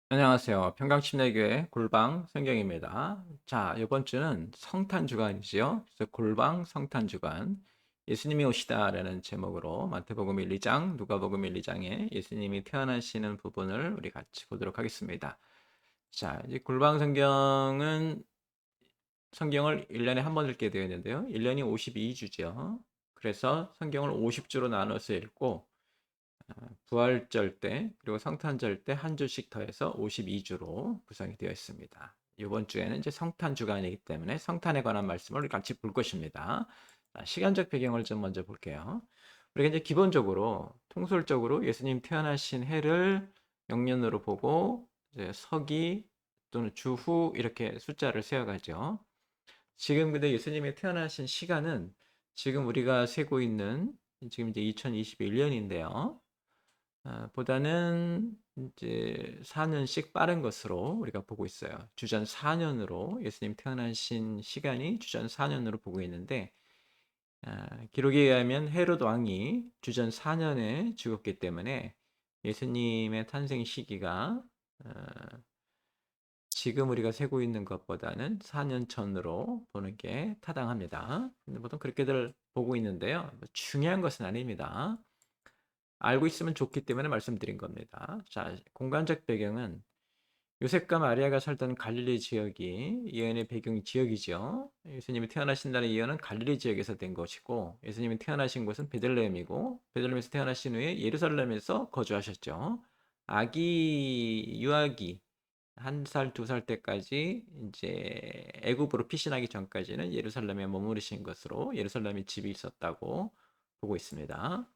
안녕하세요. 평강침례교회 골방 성경입니다. 자, 이번 주는 성탄 주간이지요. 그래서 골방 성탄 주간, 예수님이 오시다라는 제목으로 마태복음 1, 2장, 누가복음 1, 2장에 예수님이 태어나시는 부분을 우리 같이 보도록 하겠습니다. 자, 이제 골방 성경은 성경을 1년에 한 번 읽게 되어 있는데요. 1년이 52주죠. 그래서 성경을 50주로 나눠서 읽고 부활절 때 그리고 성탄절 때 한 주씩 더해서 52주로 구성이 되어 있습니다. 이번 주에는 이제 성탄 주간이기 때문에 성탄에 관한 말씀을 같이 볼 것입니다. 자, 시간적 배경을 좀 먼저 볼게요. 우리가 이제 기본적으로 통솔적으로 예수님 태어나신 해를 영년으로 보고 이제 서기 또는 주후 이렇게 숫자를 세어가죠. 지금 근데 예수님이 태어나신 시간은 지금 우리가 세고 있는 지금 이제 2021년인데요. 보다는 이제 4년씩 빠른 것으로 우리가 보고 있어요. 주전 4년으로 예수님 태어나신 시간이 주전 4년으로 보고 있는데 기록에 의하면 헤롯 왕이 주전 4년에 죽었기 때문에 예수님의 탄생 시기가 어, 지금 우리가 세고 있는 것보다는 4년 전으로 보는 게 타당합니다. 근데 보통 그렇게들 보고 있는데요. 뭐 중요한 것은 아닙니다. 알고 있으면 좋기 때문에 말씀드린 겁니다. 자, 공간적 배경은 요셉과 마리아가 살던 갈릴리 지역이 예언의 배경 지역이죠. 예수님이 태어나신다는 예언은 갈릴리 지역에서 된 것이고 예수님이 태어나신 곳은 베들레헴이고 베들레헴에서 태어나신 후에 예루살렘에서 거주하셨죠. 아기 유아기 1살, 2살 때까지 이제 애굽으로 피신하기 전까지는 예루살렘에 머무르신 것으로 예루살렘에 집이 있었다고 보고 있습니다.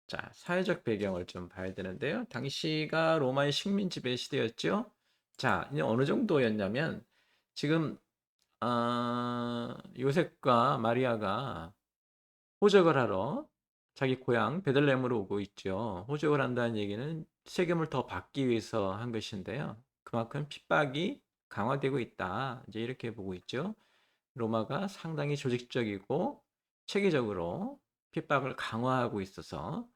자, 사회적 배경을 좀 봐야 되는데요. 당시가 로마의 식민 지배 시대였죠. 자, 이제 어느 정도였냐면 지금 요셉과 마리아가 호적을 하러 자기 고향 베들레헴으로 오고 있죠. 호적을 한다는 얘기는 세금을 더 받기 위해서 한 것인데요. 그만큼 핍박이 강화되고 있다. 이제 이렇게 보고 있죠. 로마가 상당히 조직적이고 체계적으로 핍박을 강화하고 있어서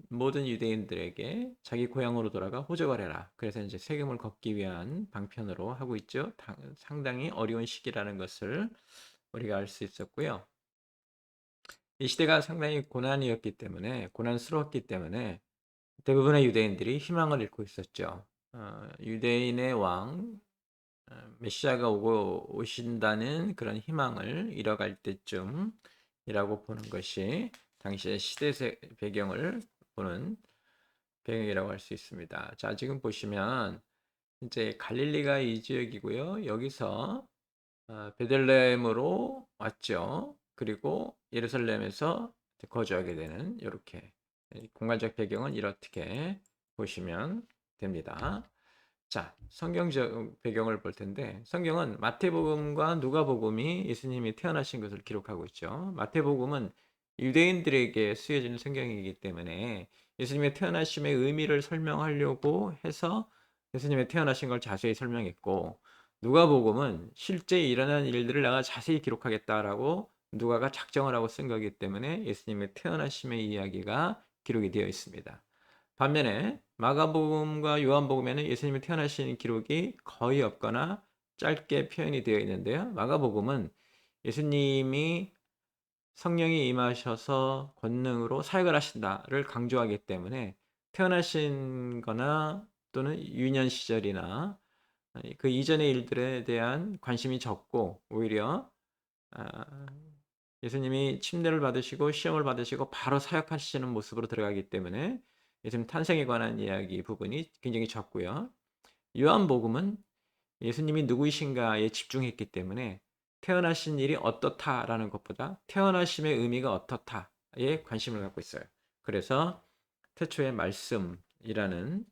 모든 유대인들에게 자기 고향으로 돌아가 호적을 해라. 그래서 이제 세금을 걷기 위한 방편으로 하고 있죠. 상당히 어려운 시기라는 것을 우리가 알 수 있었고요. 이 시대가 상당히 고난스러웠기 때문에 대부분의 유대인들이 희망을 잃고 있었죠. 유대인의 왕, 메시아가 오신다는 그런 희망을 잃어갈 때쯤이라고 보는 것이 당시의 시대 배경을 보는 배경이라고 할 수 있습니다. 자, 지금 보시면 이제 갈릴리가 이 지역이고요. 여기서 베들레헴으로 왔죠. 그리고 예루살렘에서 거주하게 되는 이렇게 공간적 배경은 이렇게 보시면 됩니다. 자, 성경적 배경을 볼 텐데 성경은 마태복음과 누가복음이 예수님이 태어나신 것을 기록하고 있죠. 마태복음은 유대인들에게 쓰여진 성경이기 때문에 예수님의 태어나심의 의미를 설명하려고 해서 예수님의 태어나신 걸 자세히 설명했고 누가복음은 실제 일어난 일들을 내가 자세히 기록하겠다라고 누가가 작정을 하고 쓴 거기 때문에 예수님의 태어나심의 이야기가 기록이 되어 있습니다. 반면에 마가복음과 요한복음에는 예수님이 태어나신 기록이 거의 없거나 짧게 표현이 되어 있는데요. 마가복음은 예수님이 성령이 임하셔서 권능으로 사역을 하신다를 강조하기 때문에 태어나신 거나 또는 유년 시절이나 그 이전의 일들에 대한 관심이 적고 오히려 아, 예수님이 침례를 받으시고 시험을 받으시고 바로 사역하시는 모습으로 들어가기 때문에 예수님 탄생에 관한 이야기 부분이 굉장히 적고요. 요한복음은 예수님이 누구이신가에 집중했기 때문에 태어나신 일이 어떻다라는 것보다 태어나심의 의미가 어떻다에 관심을 갖고 있어요. 그래서 태초의 말씀이라는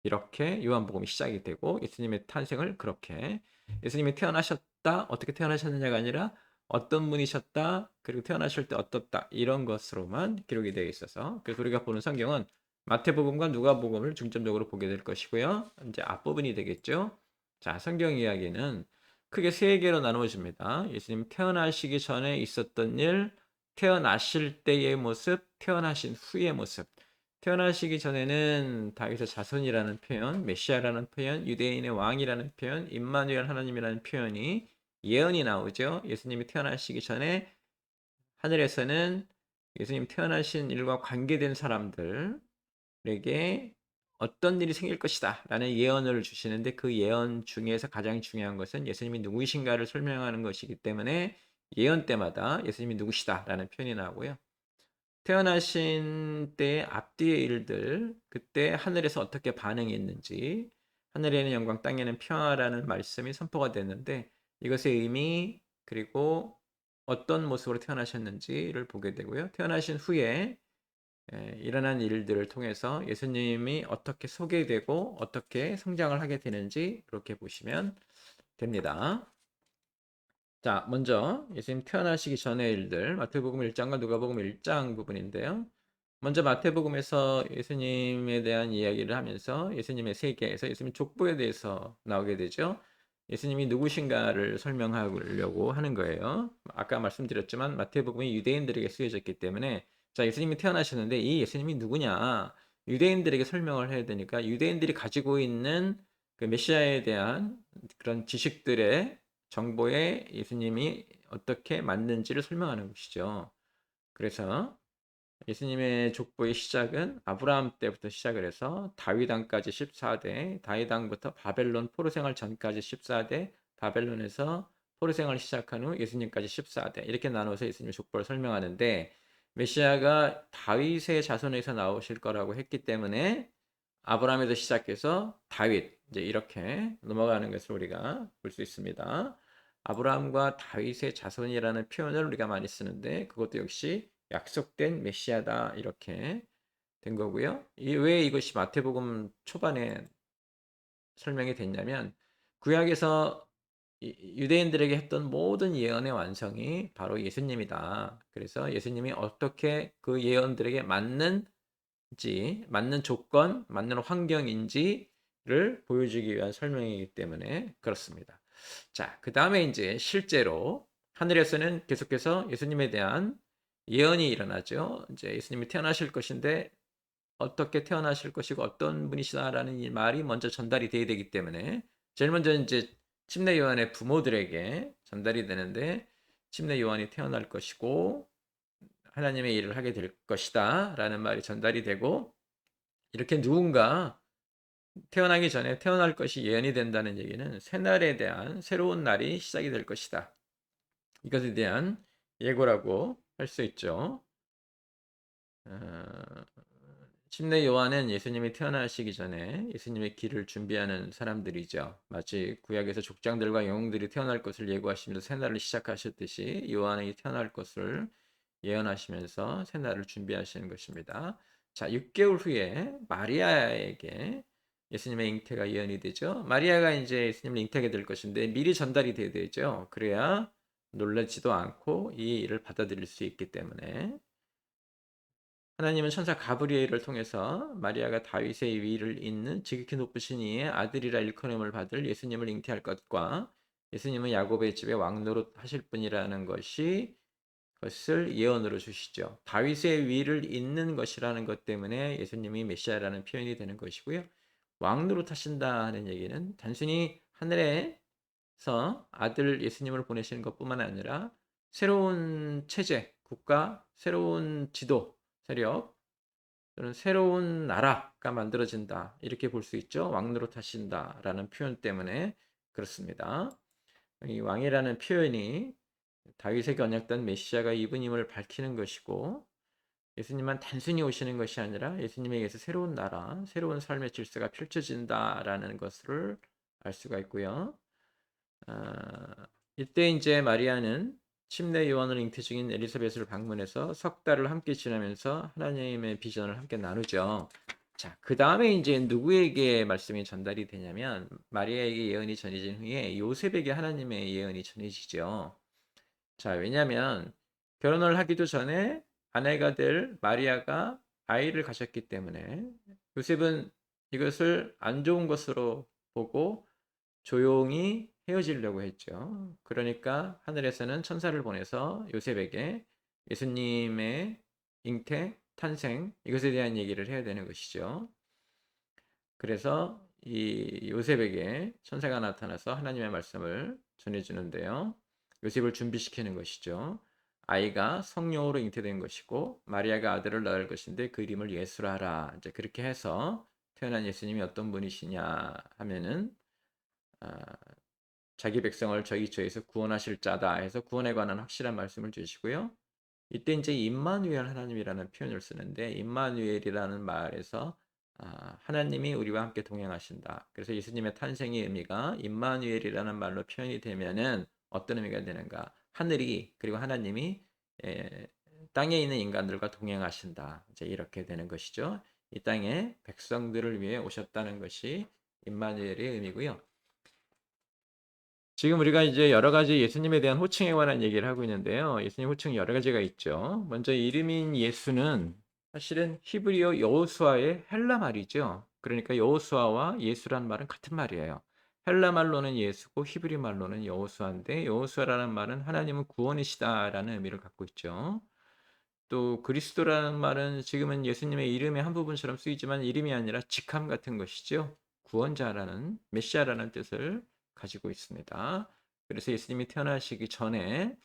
이렇게 요한복음이 시작이 되고 예수님의 탄생을 그렇게 예수님이 태어나셨다 어떻게 태어나셨느냐가 아니라 어떤 분이셨다 그리고 태어나실 때 어떻다 이런 것으로만 기록이 되어 있어서 그래서 우리가 보는 성경은 마태복음과 누가복음을 중점적으로 보게 될 것이고요. 이제 앞부분이 되겠죠. 자, 성경 이야기는 크게 세 개로 나누어집니다. 예수님 태어나시기 전에 있었던 일, 태어나실 때의 모습, 태어나신 후의 모습. 태어나시기 전에는 다윗의 자손이라는 표현, 메시아라는 표현, 유대인의 왕이라는 표현, 임마누엘 하나님이라는 표현이 예언이 나오죠. 예수님이 태어나시기 전에 하늘에서는 예수님 태어나신 일과 관계된 사람들에게 어떤 일이 생길 것이다 라는 예언을 주시는데, 그 예언 중에서 가장 중요한 것은 예수님이 누구이신가를 설명하는 것이기 때문에 예언 때마다 예수님이 누구시다 라는 표현이 나오고요. 태어나신 때의 앞뒤의 일들, 그때 하늘에서 어떻게 반응했는지, 하늘에는 영광 땅에는 평화라는 말씀이 선포가 됐는데, 이것의 의미 그리고 어떤 모습으로 태어나셨는지를 보게 되고요. 태어나신 후에 일어난 일들을 통해서 예수님이 어떻게 소개되고 어떻게 성장을 하게 되는지 그렇게 보시면 됩니다. 자, 먼저 예수님 태어나시기 전의 일들, 마태복음 1장과 누가복음 1장 부분인데요. 먼저 마태복음에서 예수님에 대한 이야기를 하면서 예수님의 세계에서 예수님 족보에 대해서 나오게 되죠. 예수님이 누구신가를 설명하려고 하는 거예요. 아까 말씀드렸지만 마태복음이 유대인들에게 쓰여졌기 때문에, 자, 예수님이 태어나셨는데 이 예수님이 누구냐? 유대인들에게 설명을 해야 되니까 유대인들이 가지고 있는 그 메시아에 대한 그런 지식들의 정보에 예수님이 어떻게 맞는지를 설명하는 것이죠. 그래서 예수님의 족보의 시작은 아브라함 때부터 시작을 해서 다윗 왕까지 14대, 다윗 왕부터 바벨론 포로 생활 전까지 14대, 바벨론에서 포로 생활을 시작한 후 예수님까지 14대, 이렇게 나눠서 예수님의 족보를 설명하는데, 메시아가 다윗의 자손에서 나오실 거라고 했기 때문에 아브라함에서 시작해서 다윗, 이제 이렇게 넘어가는 것을 우리가 볼 수 있습니다. 아브라함과 다윗의 자손이라는 표현을 우리가 많이 쓰는데, 그것도 역시 약속된 메시아다 이렇게 된 거고요. 왜 이것이 마태복음 초반에 설명이 됐냐면, 구약에서 유대인들에게 했던 모든 예언의 완성이 바로 예수님이다. 그래서 예수님이 어떻게 그 예언들에게 맞는 조건, 맞는 환경인지를 보여주기 위한 설명이기 때문에 그렇습니다. 자, 그 다음에 이제 실제로 하늘에서는 계속해서 예수님에 대한 예언이 일어나죠. 이제 예수님이 태어나실 것인데 어떻게 태어나실 것이고 어떤 분이시다라는 이 말이 먼저 전달이 돼야 되기 때문에, 제일 먼저 이제 침례 요한의 부모들에게 전달이 되는데, 침례 요한이 태어날 것이고 하나님의 일을 하게 될 것이다 라는 말이 전달이 되고, 이렇게 누군가 태어나기 전에 태어날 것이 예언이 된다는 얘기는 새날에 대한 새로운 날이 시작이 될 것이다, 이것에 대한 예고라고 할 수 있죠. 어, 침례 요한은 예수님이 태어나시기 전에 예수님의 길을 준비하는 사람들이죠. 마치 구약에서 족장들과 영웅들이 태어날 것을 예고하시면서 새날을 시작하셨듯이 요한이 태어날 것을 예언하시면서 새날을 준비하시는 것입니다. 자, 6개월 후에 마리아에게 예수님의 잉태가 예언이 되죠. 마리아가 이제 예수님을 잉태하게 될 것인데 미리 전달이 돼야 되죠. 그래야 놀라지도 않고 이 일을 받아들일 수 있기 때문에, 하나님은 천사 가브리엘을 통해서 마리아가 다윗의 위를 잇는 지극히 높으신 이의 아들이라 일컬음을 받을 예수님을 잉태할 것과 예수님은 야곱의 집에 왕노릇 하실 분이라는 것을 예언으로 주시죠. 다윗의 위를 잇는 것이라는 것 때문에 예수님이 메시아라는 표현이 되는 것이고요. 왕노릇 하신다는 얘기는 단순히 하늘에서 아들 예수님을 보내시는 것뿐만 아니라 새로운 체제, 국가, 새로운 지도, 세력, 또는 새로운 나라가 만들어진다, 이렇게 볼 수 있죠. 왕노릇 하신다라는 표현 때문에 그렇습니다. 이 왕이라는 표현이 다윗에게 언약된 메시아가 이분임을 밝히는 것이고, 예수님만 단순히 오시는 것이 아니라 예수님에 의해서 새로운 나라, 새로운 삶의 질서가 펼쳐진다라는 것을 알 수가 있고요. 이때 이제 마리아는 침례 요한을 잉태 중인 엘리사벳을 방문해서 석 달을 함께 지내면서 하나님의 비전을 함께 나누죠. 자, 그 다음에 이제 누구에게 말씀이 전달이 되냐면, 마리아에게 예언이 전해진 후에 요셉에게 하나님의 예언이 전해지죠. 자, 왜냐하면 결혼을 하기도 전에 아내가 될 마리아가 아이를 가졌기 때문에 요셉은 이것을 안 좋은 것으로 보고 조용히 헤어지려고 했죠. 그러니까 하늘에서는 천사를 보내서 요셉에게 예수님의 잉태 탄생 이것에 대한 얘기를 해야 되는 것이죠. 그래서 이 요셉에게 천사가 나타나서 하나님의 말씀을 전해주는데요. 요셉을 준비시키는 것이죠. 아이가 성령으로 잉태된 것이고 마리아가 아들을 낳을 것인데 그 이름을 예수라 하라. 이제 그렇게 해서 태어난 예수님이 어떤 분이시냐 하면은 아, 자기 백성을 저희 죄에서 구원하실 자다 해서 구원에 관한 확실한 말씀을 주시고요. 이때 이제 임마누엘 하나님이라는 표현을 쓰는데 임마누엘이라는 말에서 하나님이 우리와 함께 동행하신다. 그래서 예수님의 탄생의 의미가 임마누엘이라는 말로 표현이 되면은 어떤 의미가 되는가? 하늘이 그리고 하나님이 땅에 있는 인간들과 동행하신다. 이제 이렇게 되는 것이죠. 이 땅에 백성들을 위해 오셨다는 것이 임마누엘의 의미고요. 지금 우리가 이제 여러 가지 예수님에 대한 호칭에 관한 얘기를 하고 있는데요. 예수님 호칭이 여러 가지가 있죠. 먼저 이름인 예수는 사실은 히브리어 여호수아의 헬라 말이죠. 그러니까 여호수아와 예수란 말은 같은 말이에요. 헬라 말로는 예수고 히브리 말로는 여호수아인데 여호수아라는 말은 하나님은 구원이시다라는 의미를 갖고 있죠. 또 그리스도라는 말은 지금은 예수님의 이름의 한 부분처럼 쓰이지만 이름이 아니라 직함 같은 것이죠. 구원자라는 메시아라는 뜻을 가지고 있습니다. 그래서 예수님이 태어나시기 전에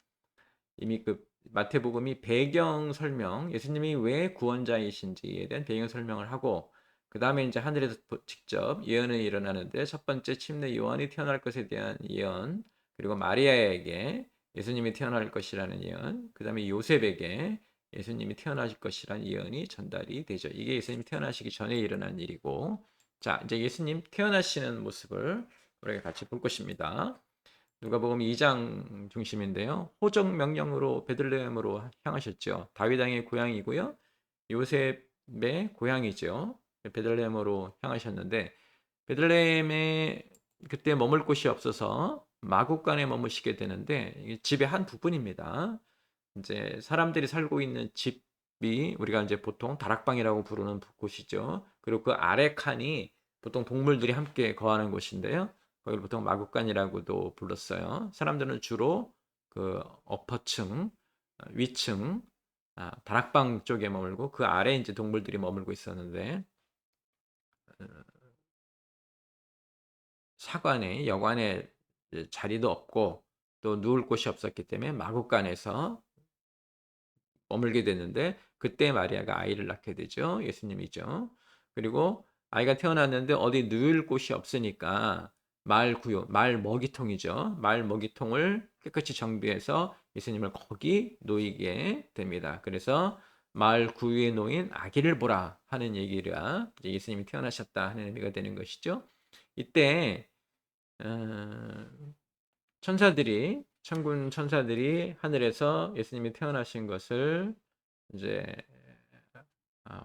이미 그 마태복음이 배경 설명, 예수님이 왜 구원자이신지에 대한 배경 설명을 하고 그 다음에 이제 하늘에서 직접 예언이 일어나는데 첫 번째 침례 요한이 태어날 것에 대한 예언, 그리고 마리아에게 예수님이 태어날 것이라는 예언, 그 다음에 요셉에게 예수님이 태어나실 것이라는 예언이 전달이 되죠. 이게 예수님이 태어나시기 전에 일어난 일이고, 자 이제 예수님 태어나시는 모습을 우리가 같이 볼 것입니다. 누가복음 2장 중심인데요. 호적 명령으로 베들레헴으로 향하셨죠. 다윗 왕의 고향이고요. 요셉의 고향이죠. 베들레헴으로 향하셨는데 베들레헴에 그때 머물 곳이 없어서 마국간에 머무시게 되는데 집의 한 부분입니다. 이제 사람들이 살고 있는 집이 우리가 이제 보통 다락방이라고 부르는 곳이죠. 그리고 그 아래 칸이 보통 동물들이 함께 거하는 곳인데요. 거기를 보통 마국간이라고도 불렀어요. 사람들은 주로 그 어퍼층, 위층, 다락방 쪽에 머물고 그 아래 이제 동물들이 머물고 있었는데 어, 사관에 여관에 자리도 없고 또 누울 곳이 없었기 때문에 마국간에서 머물게 됐는데 그때 마리아가 아이를 낳게 되죠. 예수님이죠. 그리고 아이가 태어났는데 어디 누울 곳이 없으니까 말 먹이통이죠. 말 먹이통을 깨끗이 정비해서 예수님을 거기 놓이게 됩니다. 그래서 말 구유에 놓인 아기를 보라 하는 얘기가 예수님이 태어나셨다 하는 의미가 되는 것이죠. 이때 어, 천군 천사들이 하늘에서 예수님이 태어나신 것을 이제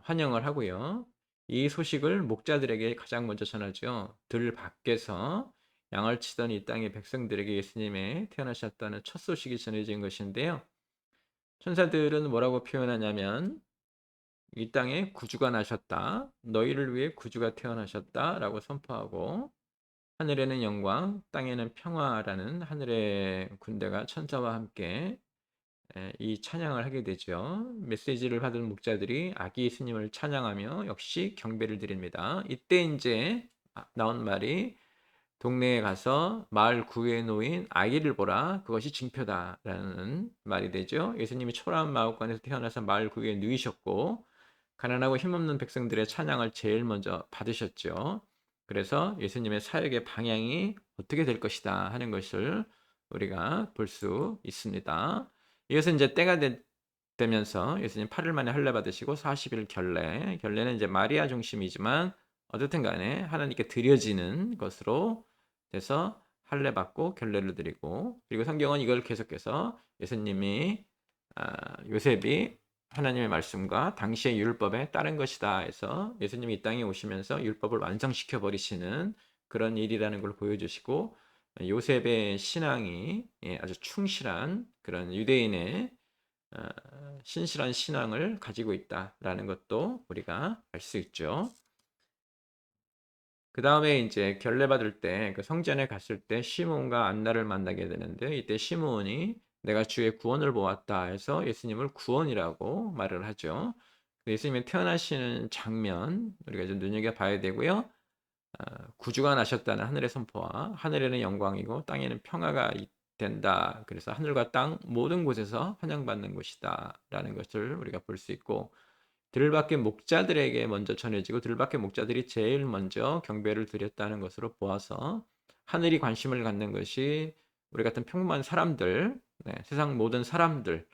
환영을 하고요. 이 소식을 목자들에게 가장 먼저 전하죠. 들 밖에서 양을 치던 이 땅의 백성들에게 예수님의 태어나셨다는 첫 소식이 전해진 것인데요. 천사들은 뭐라고 표현하냐면 이 땅에 구주가 나셨다. 너희를 위해 구주가 태어나셨다라고 선포하고 하늘에는 영광, 땅에는 평화라는 하늘의 군대가 천사와 함께 이 찬양을 하게 되죠. 메시지를 받은 목자들이 아기 예수님을 찬양하며 역시 경배를 드립니다. 이때 이제 나온 말이 동네에 가서 마을 구에 놓인 아기를 보라. 그것이 징표다라는 말이 되죠. 예수님이 초라한 마을관에서 태어나서 마을 구에 누이셨고 가난하고 힘없는 백성들의 찬양을 제일 먼저 받으셨죠. 그래서 예수님의 사역의 방향이 어떻게 될 것이다 하는 것을 우리가 볼 수 있습니다. 이것은 이제 때가 되면서 예수님 8일 만에 할례 받으시고 40일 결례는 이제 마리아 중심이지만 어쨌든 간에 하나님께 드려지는 것으로 돼서 할례 받고 결례를 드리고 그리고 성경은 이걸 계속해서 예수님이 요셉이 하나님의 말씀과 당시의 율법에 따른 것이다 해서 예수님이 이 땅에 오시면서 율법을 완성시켜 버리시는 그런 일이라는 걸 보여주시고 요셉의 신앙이 아주 충실한 그런 유대인의 신실한 신앙을 가지고 있다라는 것도 우리가 알 수 있죠. 그 다음에 이제 결례 받을 때 그 성전에 갔을 때 시몬과 안나를 만나게 되는데 이때 시몬이 내가 주의 구원을 보았다 해서 예수님을 구원이라고 말을 하죠. 예수님이 태어나시는 장면 우리가 좀 눈여겨봐야 되고요. 구주가 나셨다는 하늘의 선포와 하늘에는 영광이고 땅에는 평화가 된다. 그래서 하늘과 땅 모든 곳에서 환영받는 곳이다라는 것을 우리가 볼 수 있고 들밖의 목자들에게 먼저 전해지고 들밖의 목자들이 제일 먼저 경배를 드렸다는 것으로 보아서 하늘이 관심을 갖는 것이 우리 같은 평범한 사람들, 세상 모든 사람들,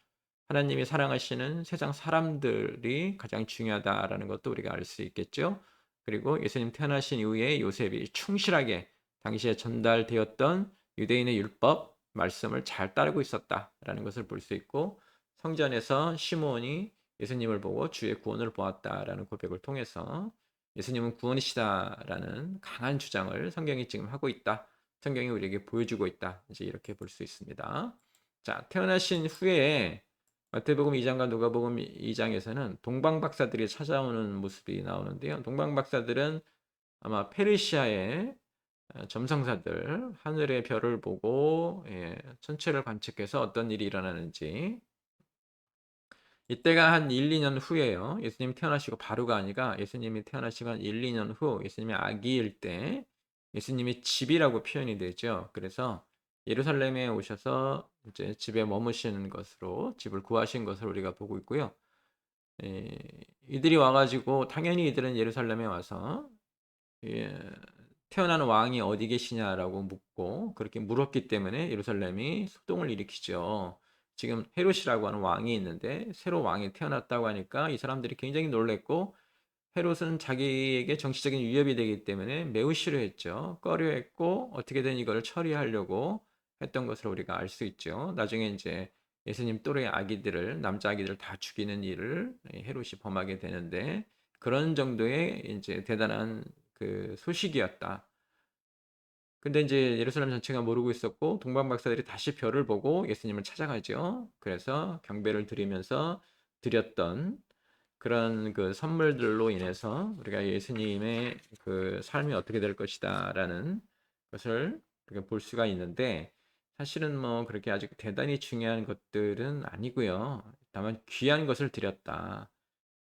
하나님이 사랑하시는 세상 사람들이 가장 중요하다라는 것도 우리가 알 수 있겠죠. 그리고 예수님 태어나신 이후에 요셉이 충실하게 당시에 전달되었던 유대인의 율법 말씀을 잘 따르고 있었다라는 것을 볼 수 있고 성전에서 시므온이 예수님을 보고 주의 구원을 보았다라는 고백을 통해서 예수님은 구원이시다라는 강한 주장을 성경이 지금 하고 있다. 성경이 우리에게 보여주고 있다. 이제 이렇게 볼 수 있습니다. 자, 태어나신 후에 마태복음 2장과 누가복음 2장에서는 동방 박사들이 찾아오는 모습이 나오는데요. 동방 박사들은 아마 페르시아의 점성사들, 하늘의 별을 보고 천체를 관측해서 어떤 일이 일어나는지 이때가 한 1, 2년 후에요. 예수님이 태어나시고 바로가 아니라 예수님이 태어나시고 한 1, 2년 후 예수님이 아기일 때 예수님이 집이라고 표현이 되죠. 그래서 예루살렘에 오셔서 이제 집에 머무시는 것으로 집을 구하신 것을 우리가 보고 있고요. 이들이 와가지고 당연히 이들은 예루살렘에 와서 태어난 왕이 어디 계시냐라고 묻고 그렇게 물었기 때문에 예루살렘이 소동을 일으키죠. 지금 헤롯이라고 하는 왕이 있는데 새로 왕이 태어났다고 하니까 이 사람들이 굉장히 놀랬고 헤롯은 자기에게 정치적인 위협이 되기 때문에 매우 싫어했죠. 꺼려했고 어떻게든 이걸 처리하려고 했던 것을 우리가 알 수 있죠. 나중에 이제 예수님 또래 아기들을 남자 아기들을 다 죽이는 일을 헤롯이 범하게 되는데 그런 정도의 이제 대단한 그 소식이었다. 근데 이제 예루살렘 전체가 모르고 있었고 동방 박사들이 다시 별을 보고 예수님을 찾아가죠. 그래서 경배를 드리면서 드렸던 그런 그 선물들로 인해서 우리가 예수님의 그 삶이 어떻게 될 것이다라는 것을 우리가 볼 수가 있는데 사실은 뭐 그렇게 아주 대단히 중요한 것들은 아니고요. 다만 귀한 것을 드렸다.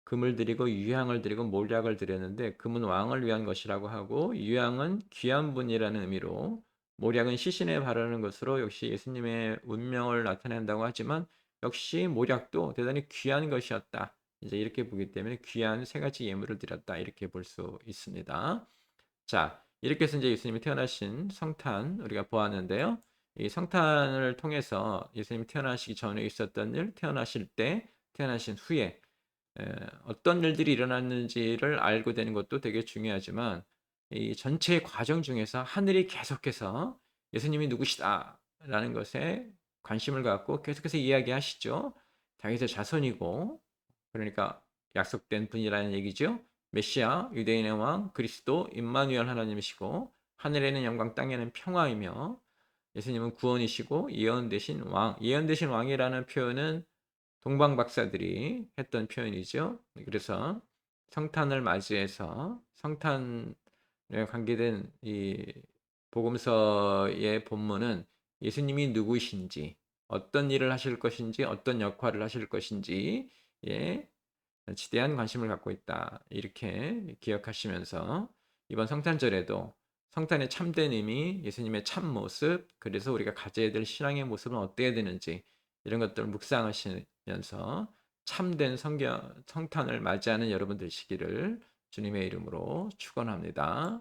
금을 드리고 유향을 드리고 몰약을 드렸는데 금은 왕을 위한 것이라고 하고 유향은 귀한 분이라는 의미로 몰약은 시신에 바르는 것으로 역시 예수님의 운명을 나타낸다고 하지만 역시 몰약도 대단히 귀한 것이었다. 이제 이렇게 보기 때문에 귀한 세 가지 예물을 드렸다. 이렇게 볼 수 있습니다. 자, 이렇게 해서 이제 예수님이 태어나신 성탄 우리가 보았는데요. 이 성탄을 통해서 예수님이 태어나시기 전에 있었던 일, 태어나실 때, 태어나신 후에 어떤 일들이 일어났는지를 알고 되는 것도 되게 중요하지만 이 전체 과정 중에서 하늘이 계속해서 예수님이 누구시다라는 것에 관심을 갖고 계속해서 이야기하시죠. 다윗의 자손이고 그러니까 약속된 분이라는 얘기죠. 메시아, 유대인의 왕, 그리스도, 임마누엘 하나님이시고 하늘에는 영광, 땅에는 평화이며 예수님은 구원이시고 예언되신 왕. 예언되신 왕이라는 표현은 동방 박사들이 했던 표현이죠. 그래서 성탄을 맞이해서 성탄에 관계된 이 복음서의 본문은 예수님이 누구신지, 어떤 일을 하실 것인지, 어떤 역할을 하실 것인지, 지대한 관심을 갖고 있다. 이렇게 기억하시면서 이번 성탄절에도 성탄의 참된 의미, 예수님의 참 모습, 그래서 우리가 가져야 될 신앙의 모습은 어때야 되는지 이런 것들을 묵상하시면서 참된 성탄을 맞이하는 여러분 되시기를 주님의 이름으로 축원합니다.